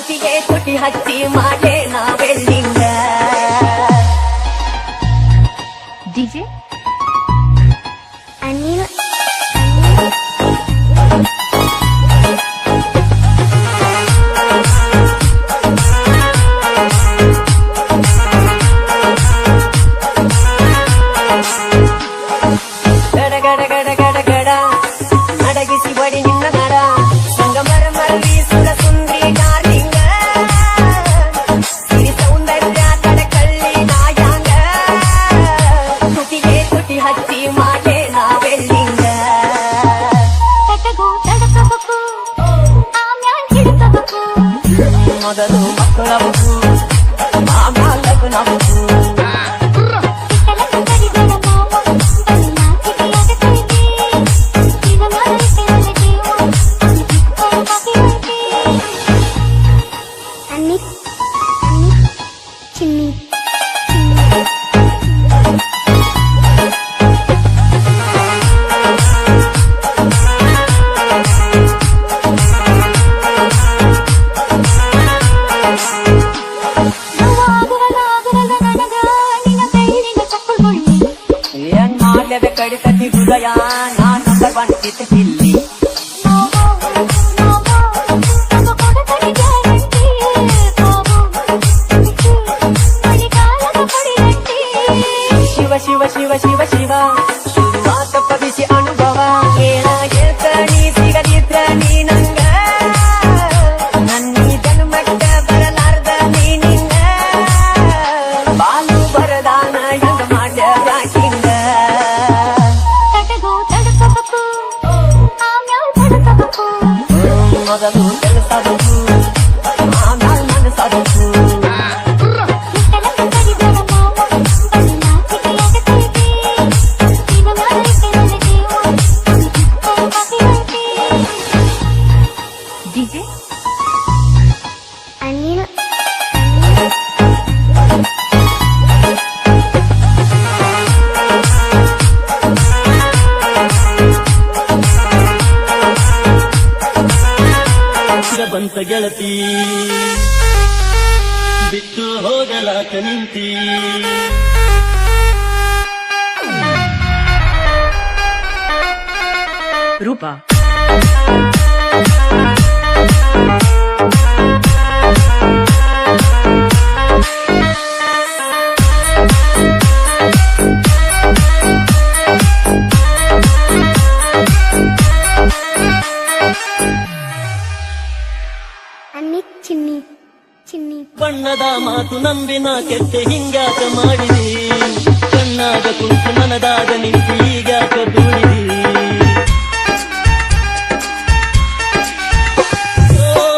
ತುಟಿಗೆ ತುಟಿ ಹಚ್ಚಿ ಮಾಡೇ ನಾವೆಲ್ಲಿಂಗ DJ Anil ಗಡ ಗಡ ಗಡ ಗಡ ಗಡ ನಡಗಿಸಿ ಬಡಿ ನಿನ್ನ ನಡ ಸಂಗಮರ ಮರಳಿ ಸುರ ಸುಂದ್ರಿ ಡಾರ್ಲಿಂಗ ಸಿರಿ ಸೌಂದರ್ಯ ಕಡಕಳ್ಳಿ ನಾಯಾಂಗ ತುಟಿಗೆ ತುಟಿ ಹಚ್ಚಿ ಮಾಡೇ ನಾವೆಲ್ಲಿಂಗ ತಟಗೋ ತಡಕಬೇಕು ಆಮ್ಯಾಲ್ ಹಿಡ್ಕಬೇಕು ಮೊದಲು ಮಕ್ಕಳಬೇಕು ಆಮ್ಯಾಲ ಲಗ್ನಬೇಕು ಕಡಿತತಿ ಹೃದಯ ನಾನು ಬಂದಿದ್ದ ಇಲ್ಲಿ ಶಿವ ಶಿವ ಶಿವ ಶಿವ ಶಿವ ಶುರುವಾತ ಪವಿಸಿ ಅನುಭವ ಏನಾಗಿರ್ತಾನಿ ಸಿಗದಿದ್ರ ನೀ ನಂಗ ನನ್ನೀ ಜನ್ಮಕ್ಕ ಬರಲಾರ್ದ ನೀ ನಿಂಗ ಬಾಲು ಬರದಾನ ಹೆಂಗ ಮಾಡ್ಯ ಯಾಕಿಂಗ ಮೊದಲು ಕೆಲಸಬೇಕು ಆಮ್ಯಾಲ ಮನಸ್ಸಾಗಬೇಕು DJ Anil ಬಂತ ಗೆಳತಿ ಬಿಟ್ಟು ಹೋಗಲಾಕ ನಿಂತಿ ರೂಪಾ Anil ಚಿನ್ನಿ ಚಿನ್ನಿ ಬಣ್ಣದ ಮಾತು ನಂಬಿನ ಕೆತ್ತೆ ಹಿಂಗಾಕ ಮಾಡಿದಿ ಕಣ್ಣಾಗ ಕುಂತು ಮನದಾಗ ನಿಂತು ಈಗಾಕ ದೂಡಿದಿ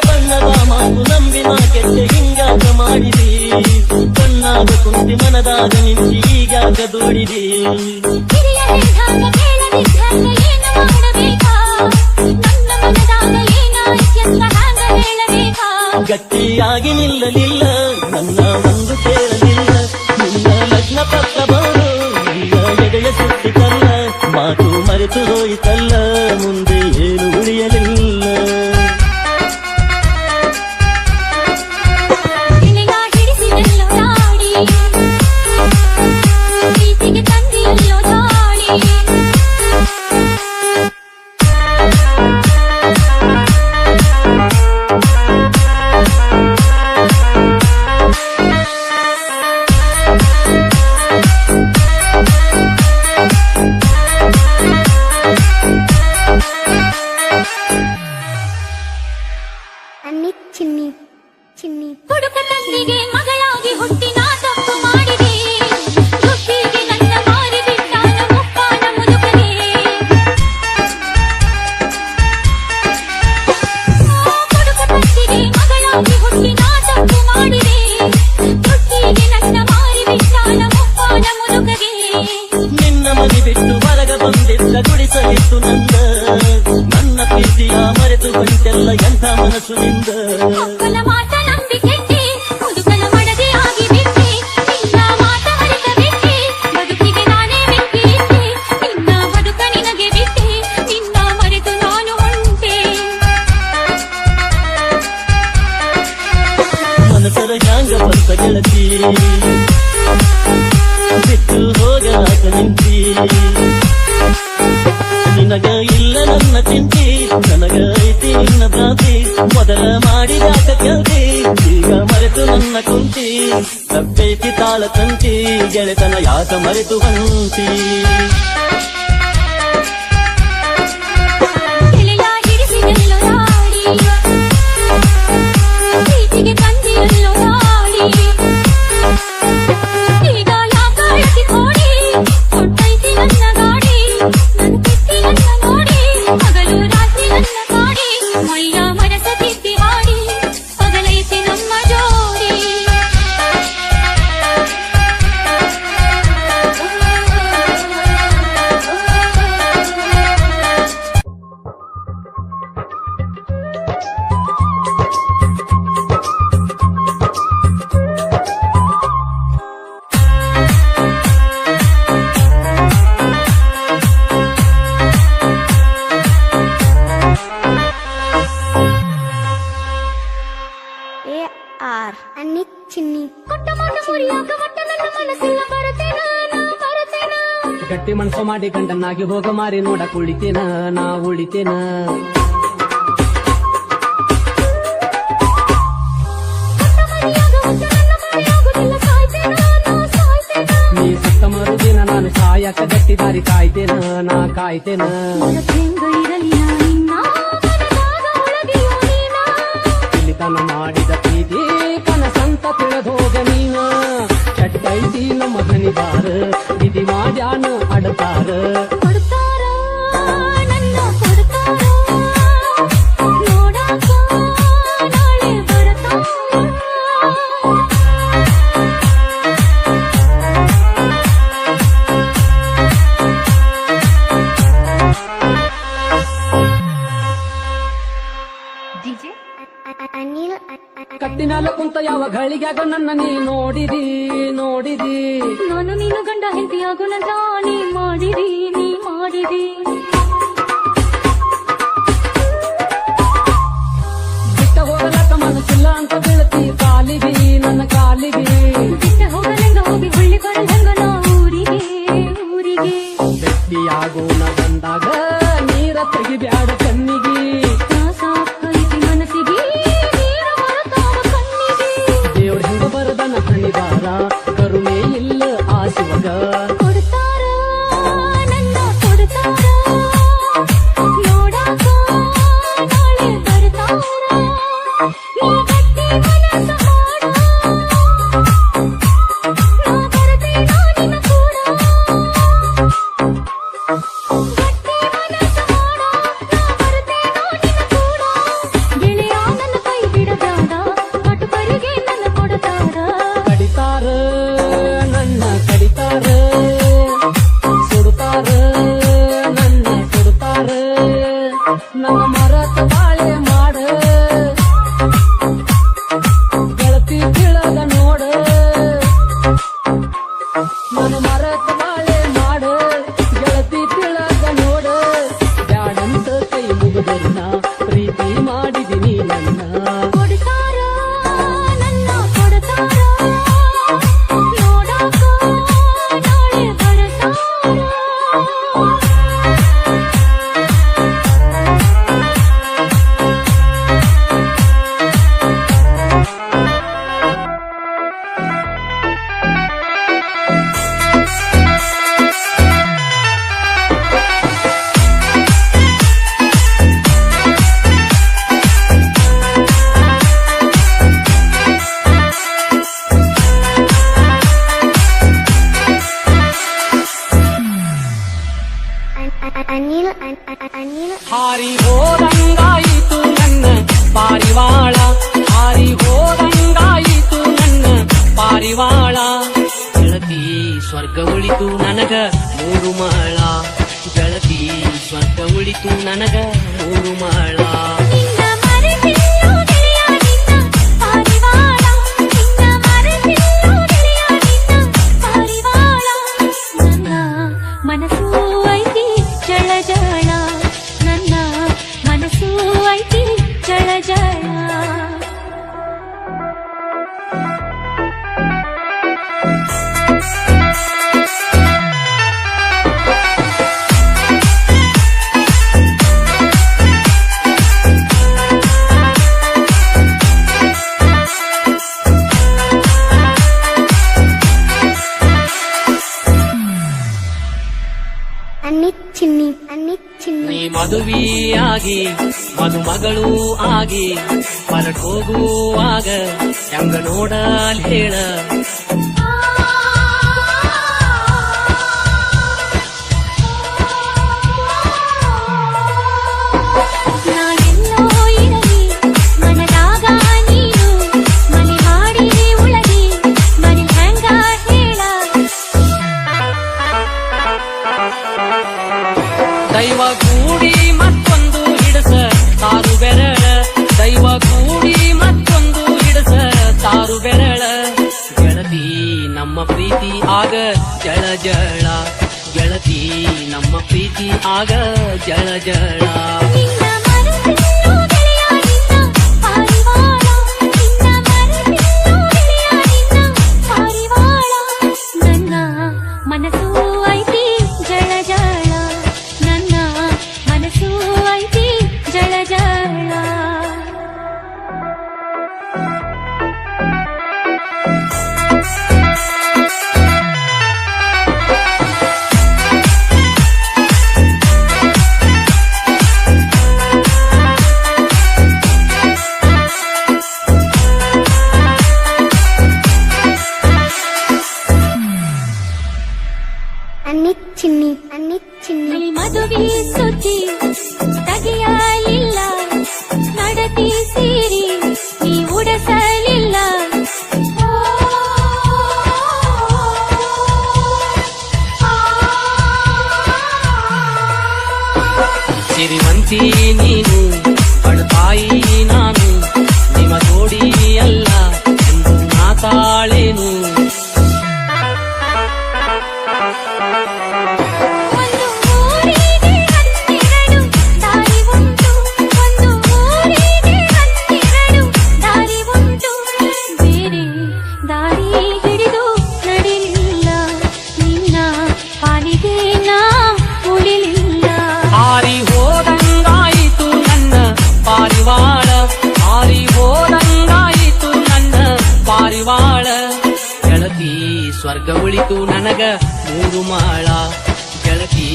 ಬಣ್ಣದ ಮಾತು ನಂಬಿನ ಕೆತ್ತೆ ಹಿಂಗಾಕ ಮಾಡಿದಿ ಕಣ್ಣಾಗ ಕುಂತು ಮನದಾಗ ನಿಂತು ಈಗಾಕ ದೂಡಿದಿ ಹಿರಿಯ ಹೇಳಿದಾಗ ಕೇಳದಿದ್ದಾಗ ಏನು ಮಾಡಬೇಕಾ ನನ್ನ ಮನದಾಗ ಏನಾಯ್ತೆಂತ ಹ್ಯಾಂಗ ಹೇಳಬೇಕಾ ಗಟ್ಟಿಯಾಗಿ ನಿಲ್ಲಲಿಲ್ಲ ನನ್ನ ಒಂದು ಕೇಳಲಿಲ್ಲ ನಿನ್ನ ಲಗ್ನ ಪತ್ರ ಬರು ನಿನ್ನ ಎದೆಯ ಸುತ್ತಿಕಲ್ಲ ಮಾತು ಮರೆತು ಹೋಯಿತಲ್ಲ ಮುಂದೆ ಏನು ಉಳಿಯಲಿಲ್ಲ ನಿನಗ ಹಿಡಿಸಿದೆಲ್ಲೋ ನಾಡಿ ಪ್ರೀತಿಗೆ ತಂದಿಯಲ್ಲೋ ದಾಳಿ ಅನ್ನಿ ಚಿನ್ನಿ ಚಿನ್ನಿ ಹುಡುಕ ತಂದಿಗೆ ಮಗಳಾಗಿ ಹುಟ್ಟಿ ನಾ ತಪ್ಪು ಮಾಡಿದೆ ದುಃಖಿಗೆ ನನ್ನ ಮಾರಿ ಬಿಟ್ಟಾನ ಮುಪ್ಪಾನ ಮುದುಕನೆ ಹುಡುಕ ತಂದಿಗೆ ಮಗಳಾಗಿ ಹುಟ್ಟಿ ನಾ ತಪ್ಪು ಮಾಡಿದೆ ದುಃಖಿಗೆ ನನ್ನ ಮಾರಿ ಬಿಟ್ಟಾನ ಮುಪ್ಪಾನ ಮುದುಕಗೆ ನಿನ್ನ ಮನೆ ಬಿಟ್ಟು ಹೊರಗ ಬಂದಿದ್ದ ಗುಡಿಸಲಿತ್ತು ನನ್ನ ಪ್ರೀತಿಯ ಮರೆತು ಬಂತೆಲ್ಲ ಎಂಥ ಮನಸ್ಸು ನಿಂದ ಮಕ್ಕಳ ಮಾತ ನಂಬಿಕೆಟ್ಟೆ ಮುದುಕನ ಮಡದಿ ಆಗಿ ಬಿಟ್ಟೆ ನಿನ್ನ ಮಾತ ಹರಿದ ಬಿಟ್ಟೆ ಬದುಕಿಗೆ ನಾನೇ ಬೆಂಕಿ ಇಟ್ಟೆ ನಿನ್ನ ಬದುಕ ನಿನಗೆ ಬಿಟ್ಟೆ ನಿನ್ನ ಮರೆತು ನಾನು ಹೊಂಟೆ ಹೋದರ ಹ್ಯಾಂಗ ಬಂತ ಗೆಳತಿ ಬಿಟ್ಟು ಹೋಗಲಾಕ ನಿಂತಿ ನಿನಗ ಇಲ್ಲ ನನ್ನ ಚಿಂತಿ ನನಗ ಐತಿ ನಿನ್ನ ಭ್ರಾಂತಿ ಮೊದಲ ಮಾಡಿದಾಕ ಕೆಲ್ತಿ ಈಗ ಮರೆತು ನನ್ನ ಕುಂತಿ ತಪ್ಪೈತಿ ತಾಳ ತಂತಿ ಗೆಳೆತನ ಯಾಕ ಮರೆತು ಹೊಂತಿ ಎಲೆಯ ಹಿಡಿಸಿದೆಲ್ಲೋ ನಾಡಿ ಪ್ರೀತಿಗೆ ತಂದಿಯಲ್ಲೋ ನಾಡಿ ಈಗ ಯಾಕ ಅಳತಿ ಕೋಡಿ ಕೊಟ್ಟೈತಿ ನನ್ನ ಗಾಡಿ ನನ್ನ ಕೆತ್ತಿ ನನ್ನ ನೋಡಿ ಹಗಲು ರಾತ್ರಿ ನನ್ನ ಕಾಡಿ ಮೈಯ ಮನಸ ತಿದ್ದಿ ಹಾಡಿ ಪಗಲೈತಿ ನಮ್ಮ ಜೋಡಿ ಕೊಟ್ಟ ಮಾತ ಮುರಿಯಾಕ ಒಟ್ಟ ನನ್ನ ಮನಸ್ಸಿಲ್ಲ ಬರತೇನ ನಾ ಬರತೇನ ಗಟ್ಟಿ ಮನ್ಸು ಮಾಡಿ ಗಂಡನಾಗಿ ಹೋಗ ಮಾರಿ ನೋಡಕ್ ಉಳಿತೇನ ನಾ ಉಳಿತೇನ ಕೊಟ್ಟ ಮರಿಯಾಗ ಒಟ್ಟ ನನ್ನ ಮಾಯಾಗುದಿಲ್ಲ ಸಾಯ್ತೇನ ನಾ ಸಾಯ್ತೇನ ನೀ ಸತ್ತ ಮರುದಿನ ನಾನು ಸಾಯಕ ಗಟ್ಟಿ ದಾರಿ ಕಾಯ್ತೇನ ನಾ ಕಾಯ್ತೇನ ಹೆಂಗ ಇರಲಿ ನಾ ನಿನ್ನ ಮನದಾಗ ಒಳಗೆಯೋ ನೀನ ಇಲ್ಲಿತನ ಮಾಡಿದ ಪ್ರೀತಿ ಕನಸಂತ ತಿಳಿದೋಗ ನೀನ ಚಟ್ಟೈತಿ ನಮ್ಮ ಹನಿದಾರ ವಿಧಿ ಮಾಡ್ಯಾನ ಅಡತಾರ ಕೊಡ್ತಾರ ನನ್ನ ಕೊಡ್ತಾರ ನೋಡಾಕ ನಾಳೆ ಬರ್ತಾರ ಡಿಜೆ ಕಟ್ಟಿನಾಲ ಕುಂತ ಯಾವ ಗಳಿಗ್ಯಾಗ ನನ್ನ ನೀ ನೋಡಿದಿ ನೋಡಿದಿ ನಾನು ನೀನು ಗಂಡ ಹೆಂಡತಿಯಾಗೋಣಂತ ನೀ ಮಾಡಿದಿ ನೀ ಮಾಡಿದಿ ಬಿಟ್ಟ ಹೋಗಲಕ್ಕ ಮನಸ್ಸಿಲ್ಲ ಅಂತ ಬೀಳ್ತಿ ಕಾಲಿಗಿ ನನ್ನ ಕಾಲಿಗಿ ಬಿಟ್ಟ ಹೋಗಲೆಂಗ ಹೋಗಿ ಹುಳ್ಳಿ ಕೊಡಲೆಂಗ ನಾ ಊರಿಗೆ ಊರಿಗೆ ಗಟ್ಟಿಯಾಗೋಣ ಬಂದಾಗ ನೀರ ತೆಗಿಬ್ಯಾಡ ಕಣ್ಣಿಗಿ ನಾ ಸಾಕೈತಿ ಮನಸ್ಸಿಗೆ ನೀರ ಬರತಾವ ಕಣ್ಣಿಗೆ ದೇವ್ರ ಹಿಂಗ ಬರದನ ಹಣಿದಾರ ಕರುಣೆ ಇಲ್ಲ ಆ ಶಿವಗ ಕೊಡ್ತಾರ ನನ್ನ ಕೊಡ್ತಾರ ನೋಡಾಕ ನಾಳೆ ಬರ್ತಾರ ನೀ ಗಟ್ಟಿ ಮನಸ್ಸ ಮಾಡ ನಾ ಬರತೇನ ನಿನ್ನ ಕೂಡ ಗಟ್ಟಿ ಮನಸ್ಸ ಮಾಡ ನಾ ಬರತೇನ ನಿನ್ನ ಕೂಡ ಗೆಳೆಯ ನನ್ನ ಕೈ ಬಿಡಬೇಡ ಕಟುಕರಿಗೆ ನನ್ನ ಕೊಡ್ತಾರ ಕಡಿತಾರ ನನ್ನ ಕಡಿತಾರ ಸುಡುತ್ತಾರ ನನ್ನ ಸುಡುತ್ತಾರ ನನ್ನ ಮರತ ಬಾಳೆ ಮಾಡ ಗೆಳತಿ ತಿಳದ ನೋಡ ನನ್ನ ಮರತ ಬಾಳೆ ಮಾಡ ಗೆಳತಿ ತಿಳದ ನೋಡ ಬ್ಯಾಡಂತ ಕೈ ಮುಗಿದರ್ನ ಪ್ರೀತಿ ಮಾಡಿದಿನಿ ನನ್ನ ಕೊಡ್ತಾರ ನನ್ನ ಕೊಡ್ತಾರ ನೋಡಾಕ ನಾಳೆ ಬರ್ತಾರ ಹಾರಿ ಹೋದಂಗಾಯಿತು ನನ್ನ ಪಾರಿವಾಳ ಹಾರಿ ಹೋದಂಗಾಯಿತು ನನ್ನ ಪಾರಿವಾಳ ಗೆಳತಿ ಸ್ವರ್ಗ ಉಳಿತು ನನಗ ಮೂರು ಮಾಳ ಗೆಳತಿ ಸ್ವರ್ಗ ಉಳಿತು ನನಗ ಮೂರು ಮಾಳ ನಿನ್ನ ಮರೆತಿಲ್ಲೋ ಗೆಳೆಯ ನಿನ್ನ ಪಾರಿವಾಳ ನಿನ್ನ ಮರೆತಿಲ್ಲೋ ಗೆಳೆಯ ನಿನ್ನ ಪಾರಿವಾಳ ನನ್ನ ಮನಸ್ಸು ಐತಿ ಜಳ ಜಳ ನನ್ನ ಮನಸ್ಸು ಐತಿ ಜಳ ಜಳ ಮದುವೆಯಾಗಿ ಮದುಮಗಳು ಆಗಿ ಹೊರಟೋಗುವಾಗ ಹೆಂಗ ನೋಡಲ್ ಹೇಳ ನಾನೆಲ್ಲೋ ಇರಲಿ ಮನದಾಗ ನೀನು ಮನೆ ಮಾಡಿ ಉಳಗಿ ಮನೆ ಹೆಂಗ ಹೇಳ ದೈವ ಕೂಡಿ ಮತ್ತೊಂದು ಹಿಡಸ ತಾರು ಬೆರಳ ದೈವ ಕೂಡಿ ಮತ್ತೊಂದು ಹಿಡಸ ತಾರು ಬೆರಳ ಗೆಳತಿ ನಮ್ಮ ಪ್ರೀತಿ ಆಗ ಜಳ ಜಳ ಗೆಳತಿ ನಮ್ಮ ಪ್ರೀತಿ ಆಗ ಜಳ ಜಳ ನಿನ್ನ ಮರೆತಿಲ್ಲೋ ಗೆಳೆಯ ನಿನ್ನ ಪಾರಿವಾಳ ನಿನ್ನ ಮರೆತಿಲ್ಲೋ ಗೆಳೆಯ ನಿನ್ನ ಪಾರಿವಾಳ ನನ್ನ ಮನಸ್ಸು ಐತಿ ಜಳ ಜಳ ನನ್ನ ಮನಸ್ಸು ಐತಿ ಜಳ ಜಳ ನೀ ಮದುವೆ ಸುದ್ದಿ ತೆಗೆಯಲಿಲ್ಲ ನಡತಿ ಸೀರಿ ನೀ ಉಡಸಲಿಲ್ಲ ಸಿರಿವಂತಿ ನೀನು ಬಡತಾಯಿ ನಾನು ನಿಮ್ಮ ಜೋಡಿ ಅಲ್ಲ ಎಂದು ಮಾತಾಳೇನು ಒಂದು ಊರಿಗೆ ಹನ್ನೆರಡು ದಾರಿ ಉಂಟು ಒಂದು ಊರಿಗೆ ಹನ್ನೆರಡು ದಾರಿ ಉಂಟು ಬೇರೆ ದಾರಿ ಹಿಡಿದು ನಡಿಲಿಲ್ಲ ನಿನ್ನ ಪಾಲಿಗೆ ನಾ ಉಳಿಲಿಲ್ಲ ಹಾರಿ ಹೋದಂಗಾಯಿತು ನನ್ನ ಪಾರಿವಾಳ ಹಾರಿ ಹೋದಂಗಾಯಿತು ನನ್ನ ಪಾರಿವಾಳ ಗೆಳತಿ ಸ್ವರ್ಗ ಉಳಿತು ನನಗ ಮೂರು ಮಾಳ ಗೆಳತಿ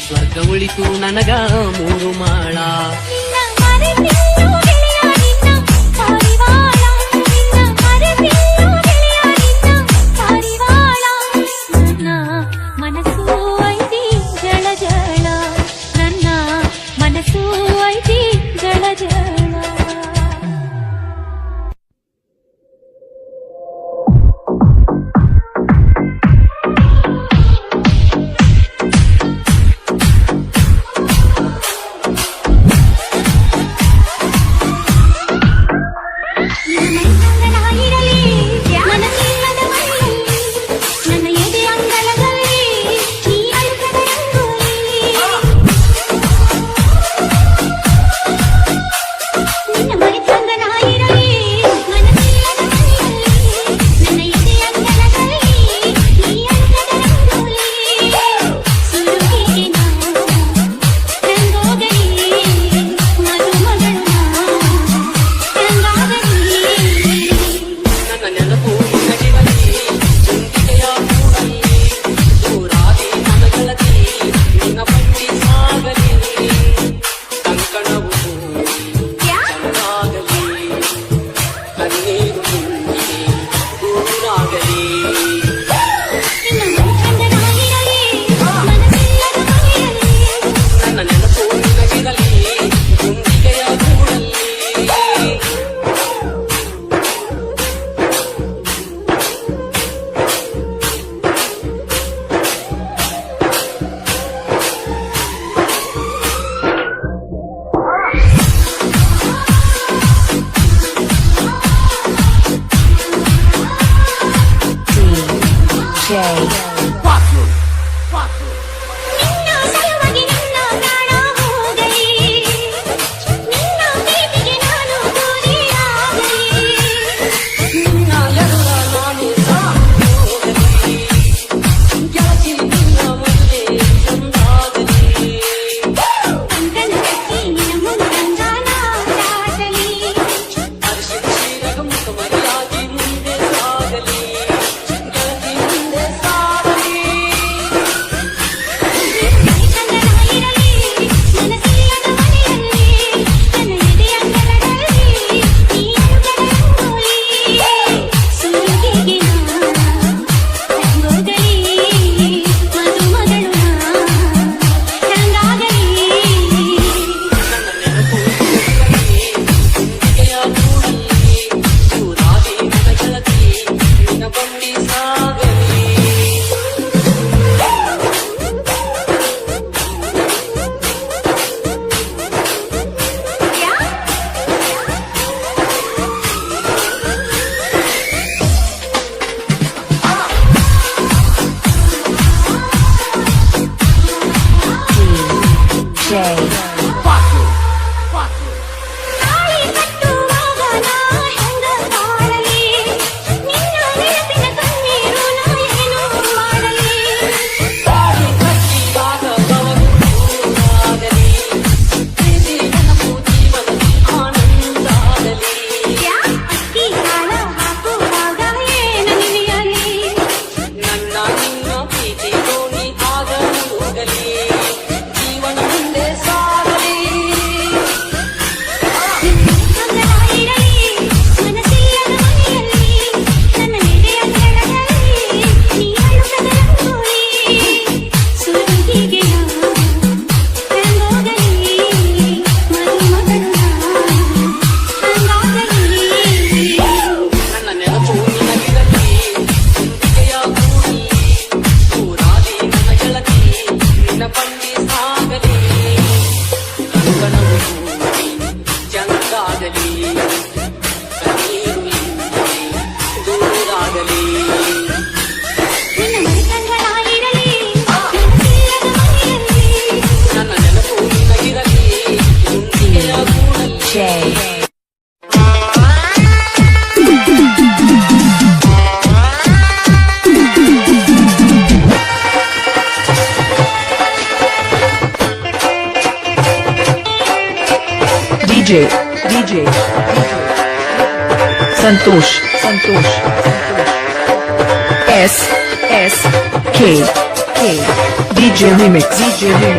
ಸ್ವರ್ಗ ಉಳಿತು ನನಗ ಮೂರು ಮಾಳ ನಿನ್ನ ಮರೆತಿಲ್ಲೋ ಗೆಳೆಯ ನಿನ್ನ ಪಾರಿವಾಳ ನಿನ್ನ ಮರೆತಿಲ್ಲೋ ಗೆಳೆಯ ನಿನ್ನ ಪಾರಿವಾಳ ನನ್ನ ಮನಸ್ಸು ಐತಿ ಜಳ ಜಳ ನನ್ನ ಮನಸ್ಸು ಐತಿ ಜಳ ಜಳ ಮನಸ್ಸಿಲ್ಲದ DJ Santosh S K DJ Remix ಹೇಳುವೆ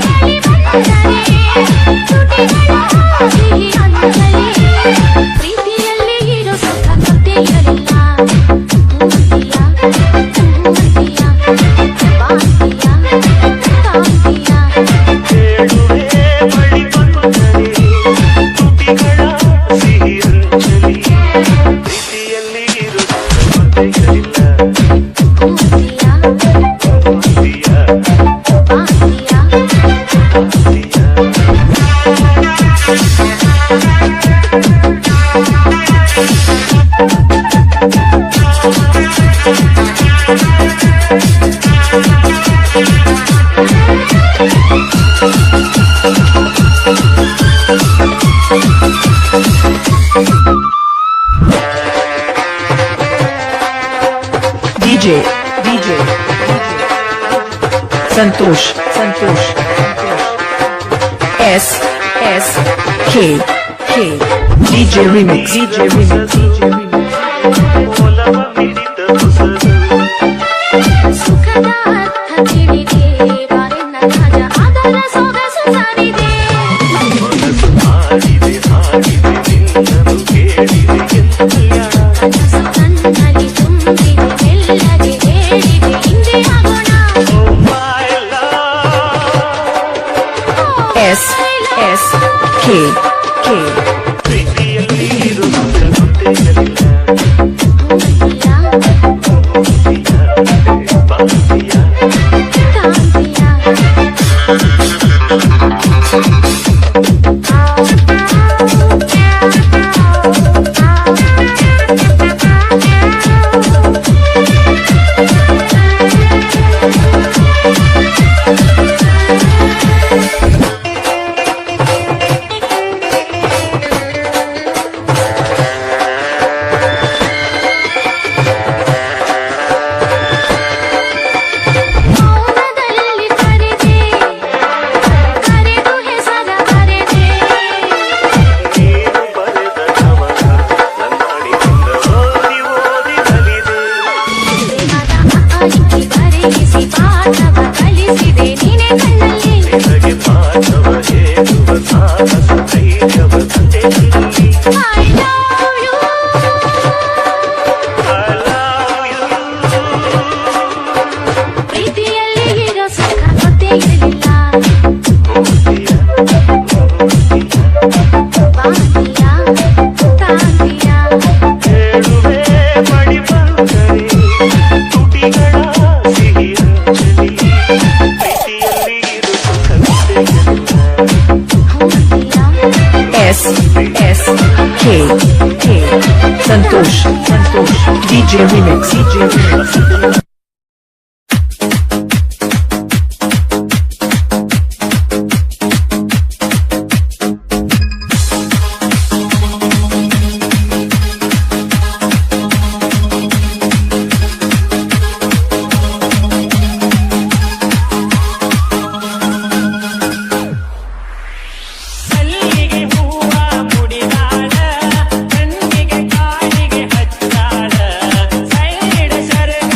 ಬಲಿ ಬಂದರೆ ತುಟಿಗಳ ಸಿಹಿ ಅನ್ನಲಿ ಪ್ರೀತಿಯಲ್ಲಿ ಇರೋ ಸುಖ ಗೊತ್ತೇ ಇರಲಿಲ್ಲ ಮುತ್ತಿಯ ಬಾಸಿಯ ಕಾಂತಿಯ ಹೇಳುವೆ ಬಳಿ ಬಂದರೆ ತುಟಿಗಳ ಸಿಹಿ ರುಚಿ ಪ್ರೀತಿಯಲ್ಲಿ ಇರುತ್ತದೆ ಇರಲಿಲ್ಲ ಮುತ್ತಿಯ ಪ್ರೀತಿಯ ಬಾಸಿಯ DJ Santosh S K DJ Remix ಒಲವ ಮಿಡಿತ ಹೊಸದು ಸುಖದ ಅರ್ಥ ತಿಳಿದೆ ಬಾರಿನ ರಾಜ ಅದರ ಸೊಗಸು ಸಾರಿದೆ ಮನಸ್ಸು ಹಾಡಿದೆ ನಿನ್ನನ್ನು ಕೇಳಿದೆ ಎಂದೆಯ ಕನಸು ನನ್ನಲ್ಲಿ ತುಂಬಿದೆ ಮೆಲ್ಲಗೆ ಹೇಳಿದೆ ಹಿಂದೆ ಆಗೋಣ my love S K ಪ್ರೀತಿಯಲ್ಲಿ ಇರುವುದು ಗೊತ್ತೇ ಇರಲಿಲ್ಲ ಮುತ್ತಿಯ ಬಾಸಿಯ ಕಾಂತಿಯ ಮೌನದಲ್ಲಿ ಕರೆದೆ ಕರೆದು ಹೆಸರ ಕರೆದೆ ನೀನು ಬರೆದ ಕವನ ನನ್ನಡಿಯಿಂದ ಓದಿ ಕಲಿದೆ ಅಕ್ಕಿ ಬರೆಯಿಸಿ ಪಾಠವ ಕಲಿಸಿದೆ ನೀನೆ ಕಣ್ಣಲ್ಲಿ ನಿನಗೆ ಪಾಠವ ಹೇಳುವ ಸಾಹಸ ಧೈರ್ಯವ ತಂದೆ ಇಲ್ಲಿ I love you. I love you ಪ್ರೀತಿಯಲ್ಲಿ ಇರೋ ಸುಖ ಗೊತ್ತೇ ಇರಲಿಲ್ಲ ಬಾಸಿಯ ಕಾಂತಿಯ ಹೇಳುವೆ ಬಳಿ ಬಂದರೆ ತುಟಿಗಳ ಸಿಹಿ ರುಚಿ ಪ್ರೀತಿಯಲ್ಲಿ ಇರು ಸುಖ ಗೊತ್ತೇ ಇರಲಿಲ್ಲ ಮುತ್ತಿಯ S K Santosh DJ Remix ಮಲ್ಲಿಗೆ ಹೂವ ಮುಡಿದಾಳ ಕಣ್ಣಿಗೆ ಕಾಲಿಗೆ ಹಚ್ಚಾಳ ಸೈಡ ಸರಗ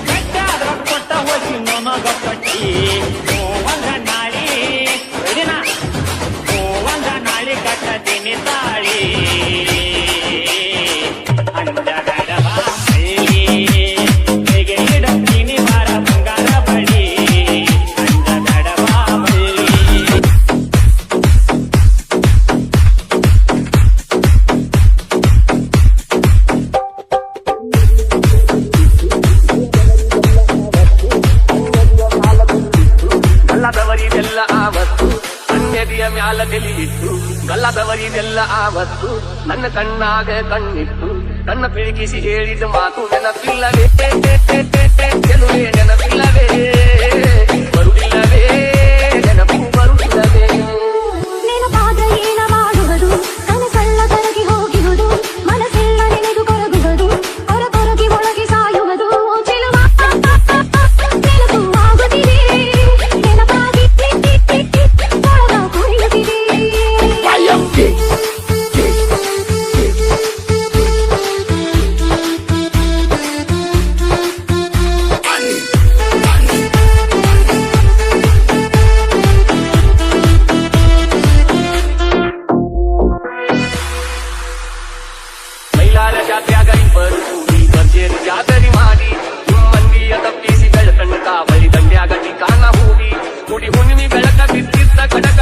ಗಟ್ಟಾದ್ರ ಕೊಟ್ಟ ಹೋಗಿ ನಮಗ ಪಟ್ಟಿ ಒಂದ ನಾಳಿ ದಿನ ಒಂದ ನಾಳಿ ಕಟ್ಟತೀನಿ ತಾಳಿ ಅಂಜಗಡವ ಮೈಲಿ ಹೇಗೆ ಇಡತೀನಿ ಬಾರ ಬಂಗಾರ ಬಳಿ ಅಂಜಗಡವ ಮೈಲಿ ಗಲ್ಲದವರಿದೆಲ್ಲ ಆವತ್ತು ಅನ್ಯದಿಯ ಮ್ಯಾಲ ತಿಳಿಯಿತ್ತು ಗಲ್ಲದವರಿದೆಲ್ಲ ಆವತ್ತು ನನ್ನ ಕಣ್ಣಾಗ ಕಣ್ಣಿತ್ತು ಕಣ್ಣ ಪಿಳಿಕಿಸಿ ಹೇಳಿದ ಮಾತು ನೆನಪಿಲ್ಲವೇ ಗೆಲುವೆ ನೆನಪಿಲ್ಲವೇ ಬರುವುದಿಲ್ಲವೇ ನೆನಪು ಬರುವುದಿಲ್ಲವೇ ನೆನಪಾದ ಏನ ಮಾಡುವುದು ಕನಸೆಲ್ಲ ಕರಗಿ ಹೋಗಿರುವುದು ಮನಸ್ಸೆಲ್ಲ ನೆನೆದು ಕೊರಗುವುದು ಕೊರಗಿ ಒಳಗೆ ಸಾಯುವುದು ಚೆಲುವ ನೆನಪು ಆಗುತ್ತಿದೆ ನೆನಪಾಗಿ ಒಳಗ ಕುಣಿಯುತ್ತಿದೆ ಮೈಲಾರ ಜಾತ್ರೆಯಾಗ ಇಬ್ಬರು ಕೂಡಿ ಗಂಜೇರು ಜಾಗರಿ ಮಾಡಿ ಮಂದಿಯ ತಪ್ಪಿಸಿ ಬೆಳಕನ್ನು ಕಾವಲಿ ದಂಡ್ಯಾಗ ಕಾನ ಹೂಡಿ ಹುಡಿ ಹುಣ್ಣಿಮೆ ಬೆಳಕ ಬಿದ್ದಿದ್ದ ಕಡಕ